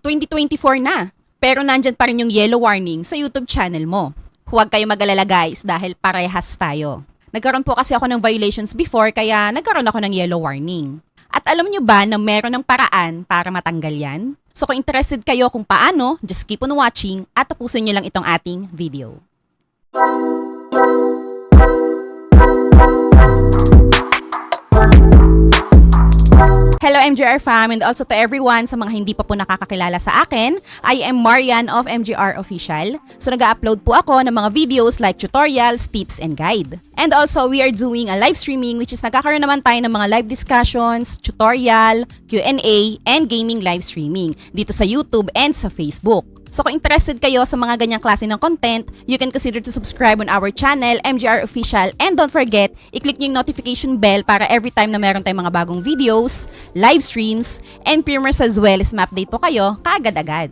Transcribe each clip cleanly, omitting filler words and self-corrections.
2024 na, pero nandyan pa rin yung yellow warning sa YouTube channel mo. Huwag kayo mag-alala guys dahil parehas tayo. Nagkaroon po kasi ako ng violations before kaya nagkaroon ako ng yellow warning. At alam nyo ba na meron ng paraan para matanggal yan? So kung interested kayo kung paano, just keep on watching at tapusin nyo lang itong ating video. Hello MGR Fam and also to everyone sa mga hindi pa po nakakakilala sa akin. I am Marian of MGR Official. So nag-upload po ako ng mga videos like tutorials, tips, and guide. And also we are doing a live streaming which is nagkakaroon naman tayo ng mga live discussions, tutorial, Q&A, and gaming live streaming dito sa YouTube and sa Facebook. So kung interested kayo sa mga ganyang klase ng content, you can consider to subscribe on our channel, MGR Official, and don't forget, i-click nyo yung notification bell para every time na meron tayong mga bagong videos, live streams, and premieres as well is ma-update po kayo kaagad-agad.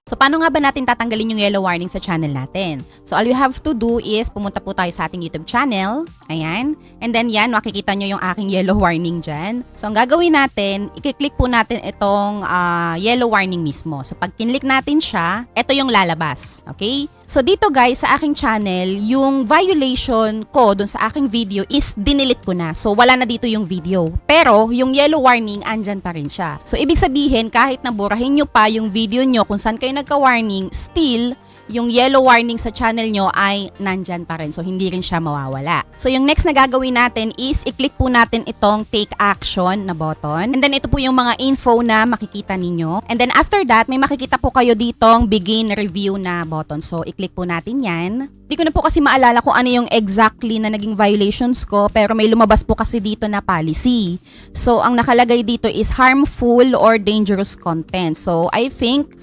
So paano nga ba natin tatanggalin yung yellow warning sa channel natin? So all you have to do is pumunta po tayo sa ating YouTube channel. Ayan. And then yan, makikita nyo yung aking yellow warning dyan. So ang gagawin natin, i-click po natin itong yellow warning mismo. So pag kinlik natin siya, ito yung lalabas. Okay? So dito guys, sa aking channel, yung violation ko dun sa aking video is dinilit ko na. So wala na dito yung video. Pero yung yellow warning, andyan pa rin siya. So ibig sabihin, kahit naburahin nyo pa yung video nyo kung saan kayo nagka-warning, still, yung yellow warning sa channel nyo ay nandyan pa rin. So, hindi rin siya mawawala. So, yung next na gagawin natin is i-click po natin itong take action na button. And then, ito po yung mga info na makikita ninyo. And then, after that, may makikita po kayo ditong begin review na button. So, i-click po natin yan. Hindi ko na po kasi maalala kung ano yung exactly na naging violations ko, pero may lumabas po kasi dito na policy. So, ang nakalagay dito is harmful or dangerous content. So, I think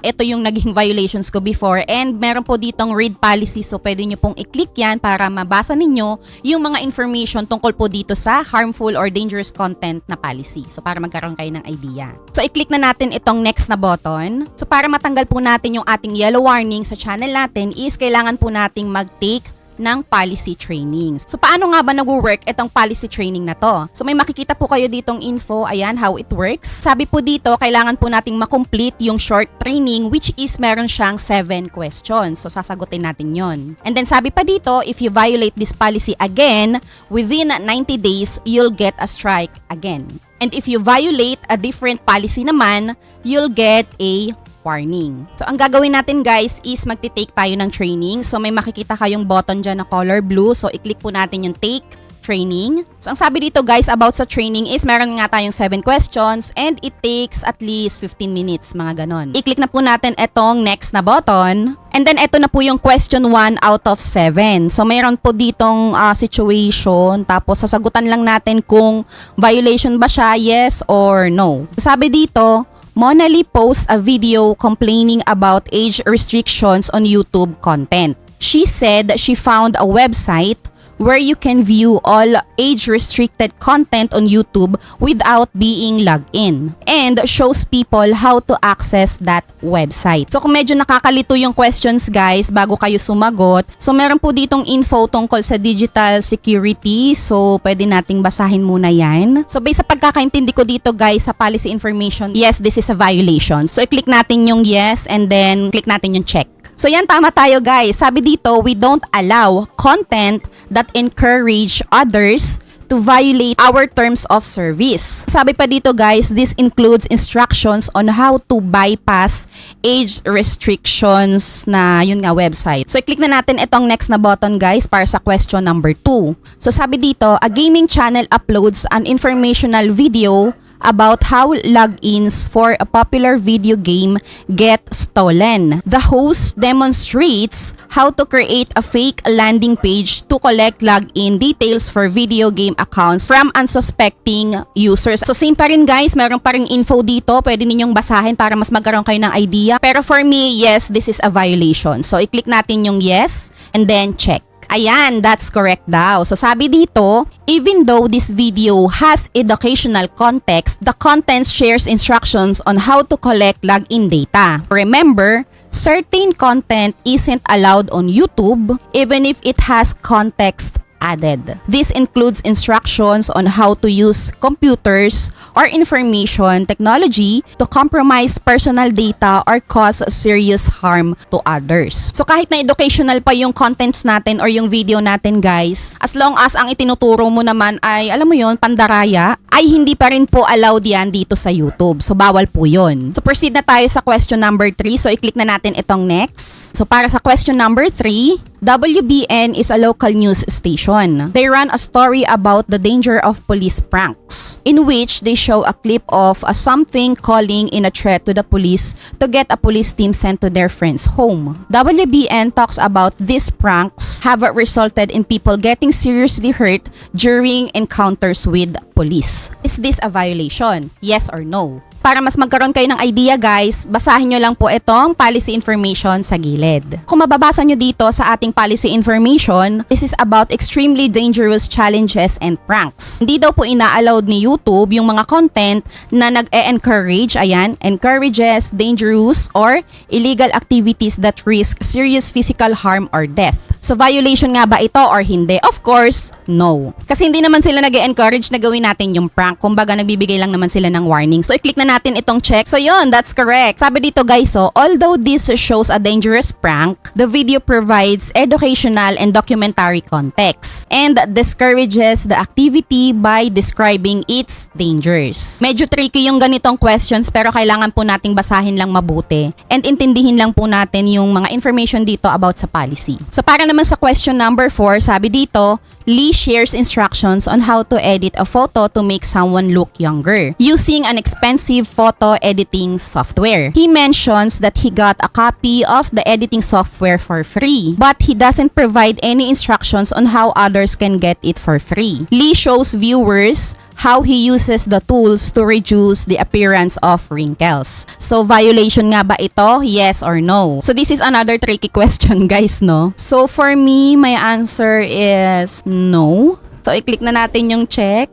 ito yung naging violations ko before and meron po ditong read policy so pwede nyo pong i-click yan para mabasa ninyo yung mga information tungkol po dito sa harmful or dangerous content na policy. So para magkaroon kayo ng idea. So i-click na natin itong next na button. So para matanggal po natin yung ating yellow warning sa channel natin is kailangan po nating mag-take ng policy training. So paano nga ba nag-work itong policy training na to? So may makikita po kayo ditong info, ayan how it works. Sabi po dito, kailangan po nating makomplete yung short training which is meron siyang 7 questions. So sasagutin natin yon. And then sabi pa dito, if you violate this policy again, within 90 days, you'll get a strike again. And if you violate a different policy naman, you'll get a warning. So, ang gagawin natin guys is magti-take tayo ng training. So, may makikita kayong button dyan na color blue. So, i-click po natin yung take training. So, ang sabi dito guys about sa training is meron nga tayong 7 questions and it takes at least 15 minutes, mga ganon. I-click na po natin itong next na button. And then, ito na po yung question 1 out of 7. So, mayroon po ditong situation. Tapos, sasagutan lang natin kung violation ba siya, yes or no. So, sabi dito, Monali posts a video complaining about age restrictions on YouTube content. She said she found a website where you can view all age-restricted content on YouTube without being logged in and shows people how to access that website. So kung medyo nakakalito yung questions guys bago kayo sumagot, so meron po ditong info tungkol sa digital security. So pwede nating basahin muna yan. So based sa pagkakaintindi ko dito guys sa policy information, yes, this is a violation. So i-click natin yung yes and then click natin yung check. So yan, tama tayo guys. Sabi dito, we don't allow content that encourage others to violate our terms of service. Sabi pa dito guys, this includes instructions on how to bypass age restrictions na yun nga website. So i-click na natin itong next na button guys para sa question number 2. So sabi dito, a gaming channel uploads an informational video about how logins for a popular video game get stolen. The host demonstrates how to create a fake landing page to collect login details for video game accounts from unsuspecting users. So same pa rin guys, meron pa rin info dito. Pwede ninyong basahin para mas magkaroon kayo ng idea. Pero for me, yes, this is a violation. So i-click natin yung yes and then check. Ayan, that's correct daw. So sabi dito, even though this video has educational context, the content shares instructions on how to collect login data. Remember, certain content isn't allowed on YouTube even if it has context added. This includes instructions on how to use computers or information technology to compromise personal data or cause serious harm to others. So kahit na educational pa yung contents natin or yung video natin guys, as long as ang itinuturo mo naman ay, alam mo yon, pandaraya, ay hindi pa rin po allowed yan dito sa YouTube. So bawal po yun. So proceed na tayo sa question number 3. So i-click na natin itong next. So para sa question number 3, WBN is a local news station. They run a story about the danger of police pranks, in which they show a clip of something calling in a threat to the police to get a police team sent to their friend's home. WBN talks about these pranks have resulted in people getting seriously hurt during encounters with police. Is this a violation? Yes or no? Para mas magkaroon kayo ng idea guys, basahin nyo lang po itong policy information sa gilid. Kung mababasa nyo dito sa ating policy information, this is about extremely dangerous challenges and pranks. Hindi daw po ina-allowed ni YouTube yung mga content na nag-encourage, ayan, encourages dangerous or illegal activities that risk serious physical harm or death. So violation nga ba ito or hindi? Of course, no. Kasi hindi naman sila nag-encourage na gawin natin yung prank. Kumbaga nagbibigay lang naman sila ng warning. So i-click na natin itong check. So yun, that's correct. Sabi dito guys, so although this shows a dangerous prank, the video provides educational and documentary context and discourages the activity by describing its dangers. Medyo tricky yung ganitong questions pero kailangan po nating basahin lang mabuti and intindihin lang po natin yung mga information dito about sa policy. So para naman sa question number 4, sabi dito, Lee shares instructions on how to edit a photo to make someone look younger using an expensive photo editing software. He mentions that he got a copy of the editing software for free, but he doesn't provide any instructions on how others can get it for free. Lee shows viewers how he uses the tools to reduce the appearance of wrinkles. So, violation nga ba ito? Yes or no? So, this is another tricky question, guys, no? So, for me, my answer is no. So, i-click na natin yung check.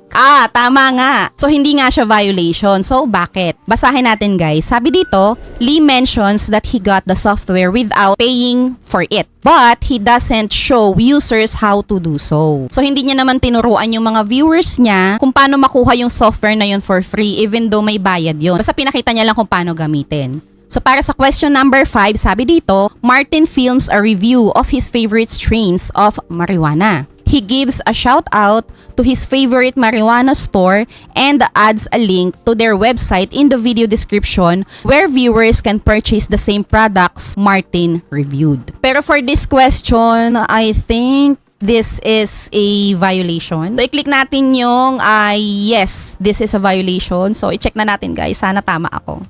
Tama nga. So, hindi nga siya violation. So, bakit? Basahin natin, guys. Sabi dito, Lee mentions that he got the software without paying for it. But he doesn't show users how to do so. So, hindi niya naman tinuruan yung mga viewers niya kung paano makuha yung software na yun for free even though may bayad yun. Basta pinakita niya lang kung paano gamitin. So, para sa question number 5, sabi dito, Martin films a review of his favorite strains of marijuana. He gives a shout out to his favorite marijuana store and adds a link to their website in the video description where viewers can purchase the same products Martin reviewed. Pero for this question, I think this is a violation. So, i-click natin yung yes, this is a violation. So, i-check na natin guys. Sana tama ako.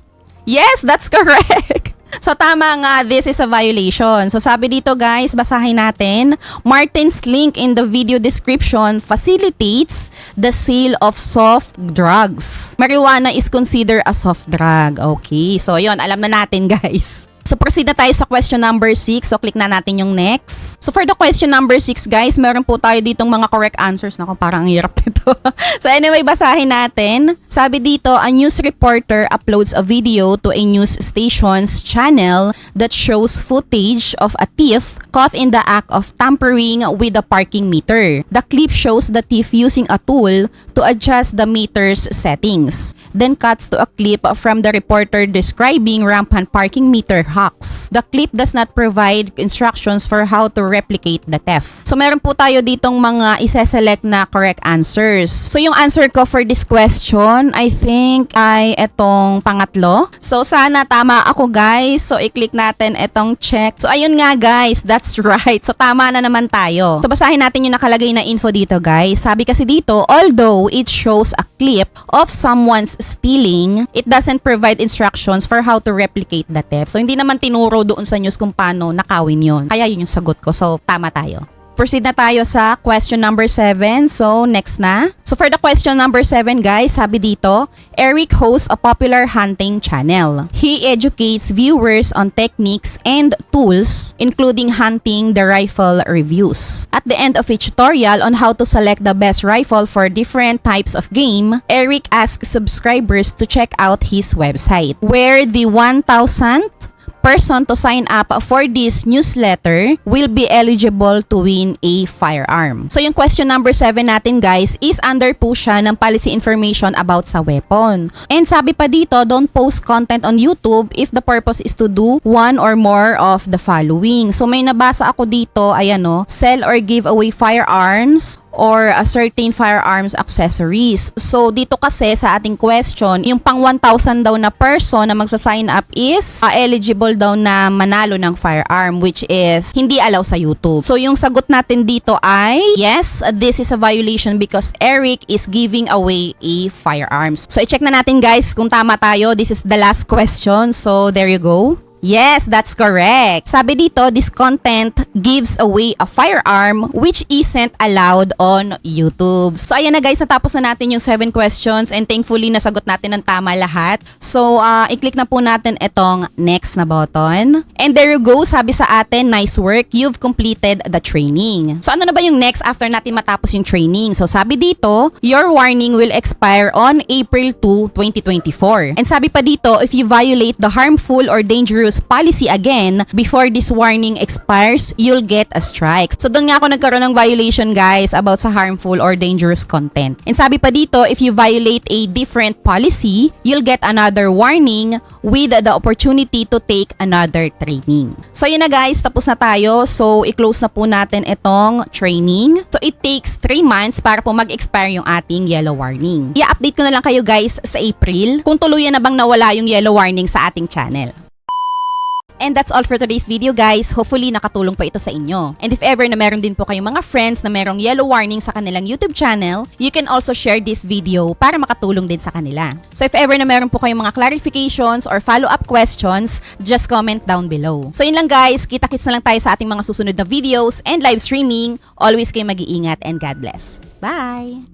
Yes, that's correct. So tama nga, this is a violation. So sabi dito guys, basahin natin. Martin's link in the video description facilitates the sale of soft drugs. Marijuana is considered a soft drug. Okay, so yun, alam na natin guys. So proceed na tayo sa question number 6. So click na natin yung next. So for the question number 6 guys, meron po tayo ditong mga correct answers. Naku, parang ang hirap nito. So anyway, basahin natin. Sabi dito, a news reporter uploads a video to a news station's channel that shows footage of a thief caught in the act of tampering with a parking meter. The clip shows the thief using a tool to adjust the meter's settings. Then cuts to a clip from the reporter describing rampant parking meter hacks. The clip does not provide instructions for how to replicate the theft. So meron po tayo ditong mga isa-select na correct answers. So yung answer ko for this question, I think ay etong pangatlo. So sana tama ako guys. So i-click natin etong check. So ayun nga guys, that's right. So tama na naman tayo. So basahin natin yung nakalagay na info dito guys. Sabi kasi dito, although it shows a clip of someone's stealing, it doesn't provide instructions for how to replicate the theft. So hindi naman tinuro doon sa news kung paano nakawin yon. Kaya yun yung sagot ko. So tama tayo. Proceed na tayo sa question number 7. So, next na. So, for the question number 7, guys, sabi dito, Eric hosts a popular hunting channel. He educates viewers on techniques and tools, including hunting the rifle reviews. At the end of each tutorial on how to select the best rifle for different types of game, Eric asks subscribers to check out his website, where the 1,000th person to sign up for this newsletter will be eligible to win a firearm. So yung question number 7 natin guys is under po siya ng policy information about sa weapon. And sabi pa dito, don't post content on YouTube if the purpose is to do one or more of the following. So may nabasa ako dito, ayan o, sell or give away firearms or a certain firearms accessories. So dito kasi sa ating question, yung pang 1,000 daw na person na magsa-sign up is eligible daw na manalo ng firearm, which is hindi allow sa YouTube. So yung sagot natin dito ay yes, this is a violation because Eric is giving away a firearms. So i-check na natin guys kung tama tayo. This is the last question. So there you go. Yes, that's correct. Sabi dito, this content gives away a firearm which isn't allowed on YouTube. So ayan na guys, natapos na natin yung 7 questions and thankfully nasagot natin ng tama lahat. So i-click na po natin itong next na button. And there you go, sabi sa atin, nice work, you've completed the training. So ano na ba yung next after natin matapos yung training? So sabi dito, your warning will expire on April 2, 2024. And sabi pa dito, if you violate the harmful or dangerous policy again before this warning expires, you'll get a strike. So doon nga ako nagkaroon ng violation guys about sa harmful or dangerous content. And sabi pa dito, if you violate a different policy, you'll get another warning with the opportunity to take another training. So yun na guys, tapos na tayo. So i-close na po natin itong training. So it takes 3 months para po mag-expire yung ating yellow warning. I-update ko na lang kayo guys sa April kung tuluyan na bang nawala yung yellow warning sa ating channel. And that's all for today's video guys. Hopefully nakatulong po ito sa inyo. And if ever na meron din po kayong mga friends na merong yellow warning sa kanilang YouTube channel, you can also share this video para makatulong din sa kanila. So if ever na meron po kayong mga clarifications or follow-up questions, just comment down below. So yun lang guys, kita-kits na lang tayo sa ating mga susunod na videos and live streaming. Always kayo mag-iingat and God bless. Bye!